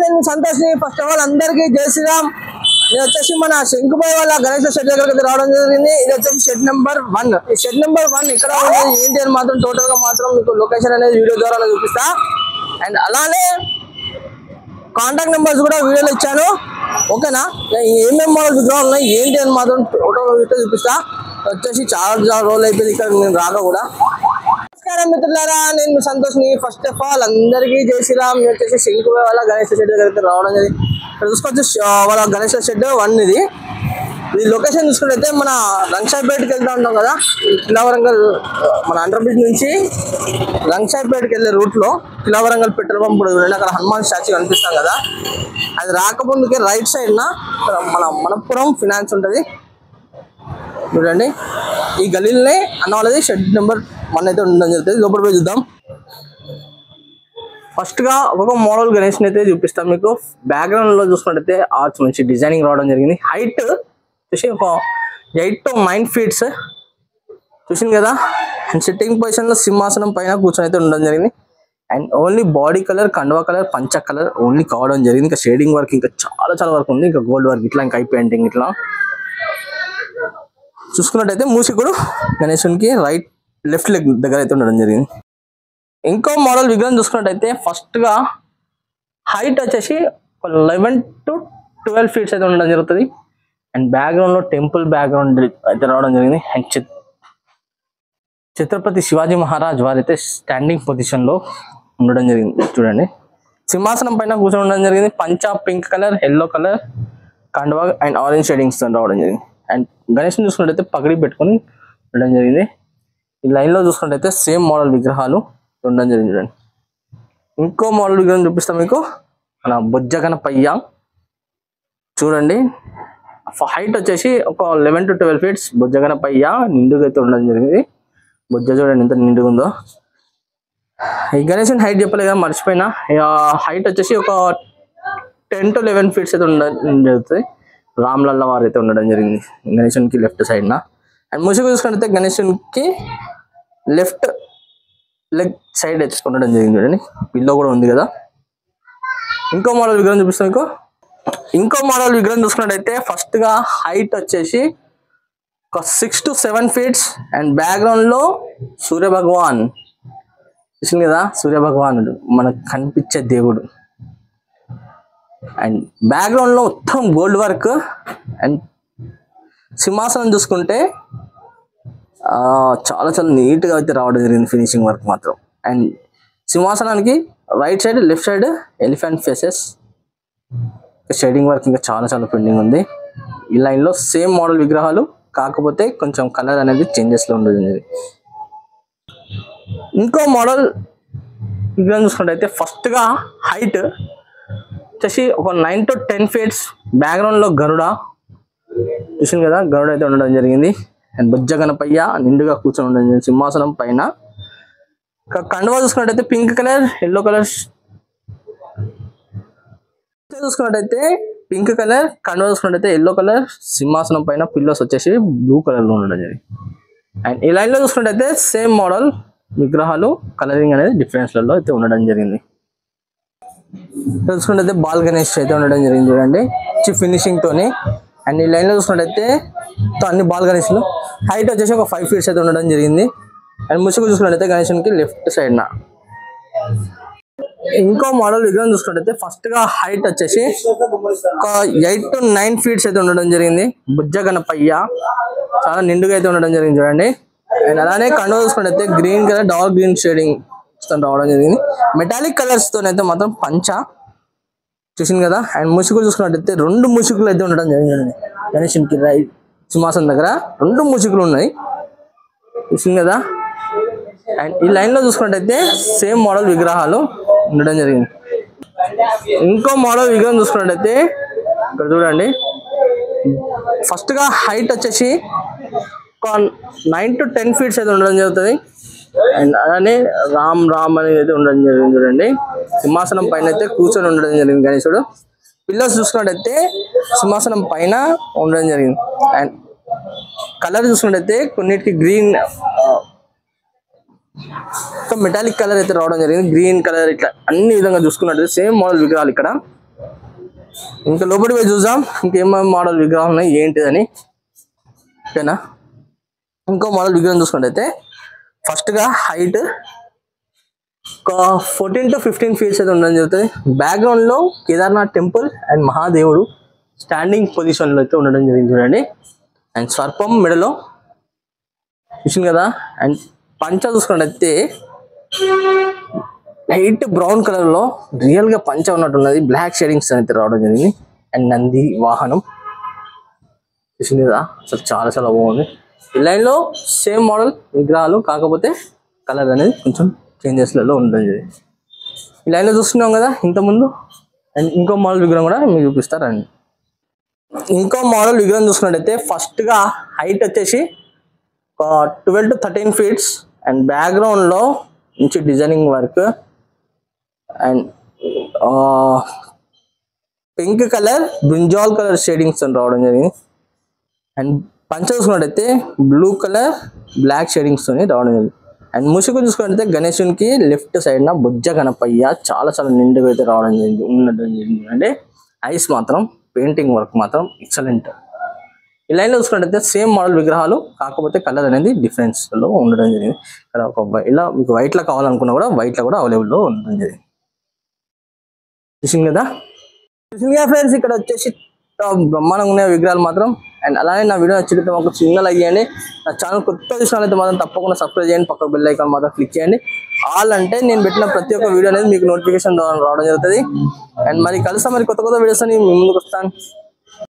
నేను సంతోష్ ని first of all అందరికి జై శ్రీరామ్. నేను వచ్చేసి మన శంకుబాయ్ వాళ్ళ గణేష్ షెడ్ దగ్గరికి రావడం జరిగింది. ఇది వచ్చేసి షెడ్ నెంబర్ 1. ఈ షెడ్ నెంబర్ 1 ఇక్కడ ఉండేది ఏంటి అని మాత్రం టోటల్ గా మాత్రం మీకు లొకేషన్ అనేది వీడియో ద్వారా చూపిస్తా. అండ్ అలానే కాంటాక్ట్ నెంబర్స్ కూడా వీడియోలో ఇచ్చాను. ఓకేనా, ఏమేమి మోడల్ విగ్రహాలు ఉన్నాయి ఏంటి అని మాత్రం టోటల్ చూపిస్తా. వచ్చేసి చాలా రోజులు అయిపోయింది ఇక్కడ నేను రాక కూడా. నమస్కారం మిత్రులారా, నేను సంతోష్ ని ఫస్ట్ ఆఫ్ ఆల్ అందరికీ జై శ్రీరామ్. నేను వచ్చేసి శంకుబాయ్ వాళ్ళ గణేష్ షెడ్ దగ్గరికి రావడం జరిగింది. ఇక్కడ చూసుకోవచ్చు వాళ్ళ గణేష్ షెడ్ 1 ఇది. ఈ లొకేషన్ చూసుకుంటే మన రంగసాయిపేటకి వెళ్తా ఉంటాం కదా, కిలావరంగల్ మన అండర్ బ్రిడ్జ్ నుంచి రంగసాయిపేటకి వెళ్ళే రూట్ లో కిలావరంగల్ పెట్రోల్ పంప్ చూడండి, అక్కడ హనుమాన్ స్టాచ్యూ కనిపిస్తాం కదా, అది రాకముందుకే రైట్ సైడ్ మన మనపురం ఫినాన్స్ ఉంటుంది చూడండి. ఈ గలీల్నే అన్న వాళ్ళది షెడ్ నెంబర్ 1 అయితే ఉండడం జరుగుతుంది. లోపల పోయి చూద్దాం. ఫస్ట్ గా ఒక మోడల్ గణేష్ అయితే చూపిస్తాం మీకు. బ్యాక్గ్రౌండ్ లో చూసుకున్నట్టయితే ఆర్చ్ మంచి డిజైనింగ్ రావడం జరిగింది. హైట్ చూసి ఒక 8 to 9 feet చూసింది కదా. అండ్ సిట్టింగ్ పొజిషన్ లో సింహాసనం పైన కూర్చొని అయితే ఉండడం జరిగింది. అండ్ ఓన్లీ బాడీ కలర్, కండువా కలర్, పంచ కలర్ ఓన్లీ కావడం జరిగింది. ఇంకా షేడింగ్ వర్క్ ఇంకా చాలా వర్క్ ఉంది. ఇంకా గోల్డ్ వర్క్ ఇట్లా, ఇంకా ఐ పెయింటింగ్ ఇట్లా చూసుకున్నట్టయితే మూసికుడు గణేశునికి లెఫ్ట్ లెగ్ దగ్గర అయితే ఉండడం జరిగింది. ఇంకో మోడల్ విగ్రహం చూసుకున్నట్టయితే ఫస్ట్ గా హైట్ వచ్చేసి 11 to 12 feet అయితే ఉండడం జరుగుతుంది. అండ్ బ్యాక్గ్రౌండ్ లో టెంపుల్ బ్యాక్గ్రౌండ్ అయితే రావడం జరిగింది. అండ్ ఛత్రపతి శివాజీ మహారాజ్ వారైతే స్టాండింగ్ పొజిషన్ లో ఉండడం జరిగింది చూడండి. సింహాసనం పైన కూర్చొని ఉండడం జరిగింది. పంచా పింక్ కలర్, ఎల్లో కలర్ కండువా అండ్ ఆరెంజ్ షేడింగ్స్ తో రావడం జరిగింది. అండ్ గణేష్ చూసుకున్నట్టయితే పగడి పెట్టుకొని ఉండడం జరిగింది. ఈ లైన్ లో చూసుకున్నట్టయితే సేమ్ మోడల్ విగ్రహాలు ఉండడం జరిగింది చూడండి. ఇంకో మోడల్ విగ్రహం చూపిస్తాం మీకు, మన బొజ్జ గణపయ్య చూడండి. హైట్ వచ్చేసి ఒక 11 to 12 feet బొజ్జ గణపయ్య నిండుగా అయితే ఉండడం జరిగింది. బొజ్జ చూడండి ఎంత నిండుగా ఉందో. ఈ గణేశుని హైట్ చెప్పలేదు కదా, మర్చిపోయినా. హైట్ వచ్చేసి ఒక 10 to 11 feet అయితే ఉండడం జరుగుతుంది. రామ్లల్ల వారు అయితే ఉండడం జరిగింది గణేశునికి లెఫ్ట్ సైడ్ నా. అండ్ ముసుగు చూసుకుంటే గణేశునికి లెఫ్ట్ లెగ్ సైడ్ అయితే ఉండడం జరిగింది చూడండి. పిల్లో కూడా ఉంది కదా. ఇంకో మోడల్ విగ్రహం చూపిస్తాం మీకు. ఇంకో మోడల్ విగ్రహం చూసుకున్నట్టయితే ఫస్ట్ గా హైట్ వచ్చేసి ఒక 6 to 7 feet. అండ్ బ్యాక్గ్రౌండ్ లో సూర్య భగవాన్ చూసింది కదా, సూర్య భగవానుడు మనకు కనిపించే దేవుడు. అండ్ బ్యాక్గ్రౌండ్ లో మొత్తం గోల్డ్ వర్క్. అండ్ సింహాసనం చూసుకుంటే చాలా నీట్ గా అయితే రావడం జరిగింది ఫినిషింగ్ వర్క్ మాత్రం. అండ్ సింహాసనానికి right side, left side elephant faces, shading work ఇంకా చాలా పెండింగ్ ఉంది. ఈ లైన్ లో సేమ్ మోడల్ విగ్రహాలు, కాకపోతే కొంచెం కలర్ అనేది చేంజెస్ లో ఉండదు. ఇంకో మోడల్ విగ్రహం చూసుకుంటే ఫస్ట్ గా హైట్ వచ్చేసి ఒక 9 to 10 feet. బ్యాక్గ్రౌండ్ లో గరుడ చూసింది కదా, గరుడ అయితే ఉండడం జరిగింది. అండ్ బొజ్జ గణపయ్య నిండుగా కూర్చొని ఉండడం జరిగింది సింహాసనం పైన. కండువా చూసుకున్నట్టయితే పింక్ కలర్, ఎల్లో కలర్ చూసుకున్నట్టయితే పింక్ కలర్, కండువా చూసుకున్నట్టయితే ఎల్లో కలర్. సింహాసనం పైన పిల్లోస్ వచ్చేసి బ్లూ కలర్ లో ఉండడం జరిగింది. అండ్ ఈ లైన్ లో చూసుకున్నట్టయితే సేమ్ మోడల్ విగ్రహాలు, కలరింగ్ అనేది డిఫరెన్స్ లలో అయితే ఉండడం జరిగింది. చూసుకున్నట్టయితే బాల్ గణేష్ అయితే ఉండడం జరిగింది చూడండి, ఫినిషింగ్ తోని. అండ్ ఈ లైన్ లో చూసుకున్నట్టయితే అన్ని బాల్ గణేష్లు హైట్ వచ్చేసి ఒక 5 feet అయితే ఉండడం జరిగింది. అండ్ ముసుగు చూసుకున్నట్టయితే గణేశునికి లెఫ్ట్ సైడ్ నా. ఇంకో మోడల్ విగ్రహం చూసుకున్నట్టయితే ఫస్ట్ గా హైట్ వచ్చేసి ఒక 8 to 9 feet అయితే ఉండడం జరిగింది. బుజ్జ గణపయ్య చాలా నిండుగా అయితే ఉండడం జరిగింది చూడండి. అండ్ అలానే కండువా చూసుకున్నట్టయితే green colour, dark green shading రావడం జరిగింది. మెటాలిక్ కలర్స్ తోనైతే మాత్రం పంచ చూసింది కదా. అండ్ ముసుగులు చూసుకున్నట్టయితే 2 ముసుగులు అయితే ఉండడం జరిగింది గణేశునికి. రైట్ సింహాసనం దగ్గర 2 ముసుగులు ఉన్నాయి చూసింది కదా. అండ్ ఈ లైన్ లో చూసుకున్నట్టయితే సేమ్ మోడల్ విగ్రహాలు ఉండడం జరిగింది. ఇంకో మోడల్ విగ్రహం చూసుకున్నట్టయితే ఇక్కడ చూడండి. ఫస్ట్ గా హైట్ వచ్చేసి ఒక 9 to 10 feet అయితే ఉండడం జరుగుతుంది. అండ్ అలానే రామ్ అనేది అయితే ఉండడం జరిగింది చూడండి. సింహాసనం పైన అయితే కూర్చొని ఉండడం జరిగింది గణేశుడు. పిల్లర్స్ చూసుకున్నట్టయితే సింహాసనం పైన ఉండడం జరిగింది. అండ్ కలర్ చూసుకున్నట్టయితే కొన్నిటికి గ్రీన్ మొత్తం మెటాలిక్ కలర్ అయితే రావడం జరిగింది, గ్రీన్ కలర్ ఇట్లా అన్ని విధంగా చూసుకున్నట్టు సేమ్ మోడల్ విగ్రహాలు ఇక్కడ. ఇంకా లోపలి పోయి చూద్దాం ఇంకేమేమి మోడల్ విగ్రహాలు ఉన్నాయి ఏంటిదని. ఓకేనా, ఇంకో మోడల్ విగ్రహం చూసుకున్నట్టయితే ఫస్ట్ గా హైట్ ఒక 14 to 15 ఫీట్స్ అయితే ఉండడం జరుగుతుంది. బ్యాక్గ్రౌండ్ లో కేదార్నాథ్ టెంపుల్ అండ్ మహాదేవుడు స్టాండింగ్ పొజిషన్ లో అయితే ఉండడం జరిగింది చూడండి. అండ్ సర్పం మెడలో చూసింది కదా. అండ్ పంచ చూసుకున్నట్టయితే లైట్ బ్రౌన్ కలర్ లో రియల్ గా పంచ ఉన్నట్టున్నది, బ్లాక్ షేడింగ్స్ అయితే రావడం జరిగింది. అండ్ నంది వాహనం చూసింది కదా, అసలు చాలా చాలా బాగుంది. ఈ లైన్ లో సేమ్ మోడల్ విగ్రహాలు, కాకపోతే కలర్ అనేది కొంచెం చేంజెస్లలో ఉండడం జరిగింది. ఈ లైన్ లో చూస్తున్నాం కదా ఇంతకుముందు. అండ్ ఇంకో మోడల్ విగ్రహం కూడా మీకు చూపిస్తారండి. ఇంకో మోడల్ విగ్రహం చూసుకున్నట్టయితే ఫస్ట్ గా హైట్ వచ్చేసి 12 to 13 ఫీట్స్ అండ్ బ్యాక్గ్రౌండ్ లో మంచి designing work and pink colour brinjal colour shadings అని రావడం జరిగింది. అండ్ పంచ చూసుకున్నట్టయితే బ్లూ కలర్ బ్లాక్ షేడింగ్స్ తోని రావడం జరిగింది. అండ్ ముసుగు చూసుకున్నట్టయితే గణేశునికి లెఫ్ట్ సైడ్ నా బుజ్జ గణపయ్య చాలా చాలా నిండుగా అయితే రావడం జరిగింది, ఉండడం జరిగింది. అంటే ఐస్ మాత్రం పెయింటింగ్ వర్క్ మాత్రం ఎక్సలెంట్. ఈ లైన్ లో చూసుకున్నట్టయితే సేమ్ మోడల్ విగ్రహాలు, కాకపోతే కలర్ అనేది డిఫరెన్స్ లో ఉండడం జరిగింది. ఇక్కడ ఒక ఇలా మీకు వైట్ లో కావాలనుకున్నా కూడా వైట్ లో కూడా అవైలబుల్ లో ఉండడం జరిగింది. చూసింది కదా ఫ్రెండ్స్, ఇక్కడ వచ్చేసి బ్రహ్మాండంగా ఉన్న విగ్రహాలు మాత్రం. అండ్ అలానే నా వీడియో నచ్చితే ఒక చిన్న లైక్ చేయండి. నా ఛానల్ కొత్త చూసినట్లయితే మాత్రం తప్పకుండా సబ్స్క్రైబ్ చేయండి, పక్క బెల్ ఐకాన్ మాత్రం క్లిక్ చేయండి. ఆల్ అంటే నేను పెట్టిన ప్రతి ఒక్క వీడియో అనేది మీకు నోటిఫికేషన్ రావడం జరుగుతుంది. అండ్ మరి కలుస్తా, మరి కొత్త వీడియోస్ అని మీ ముందుకు వస్తాను.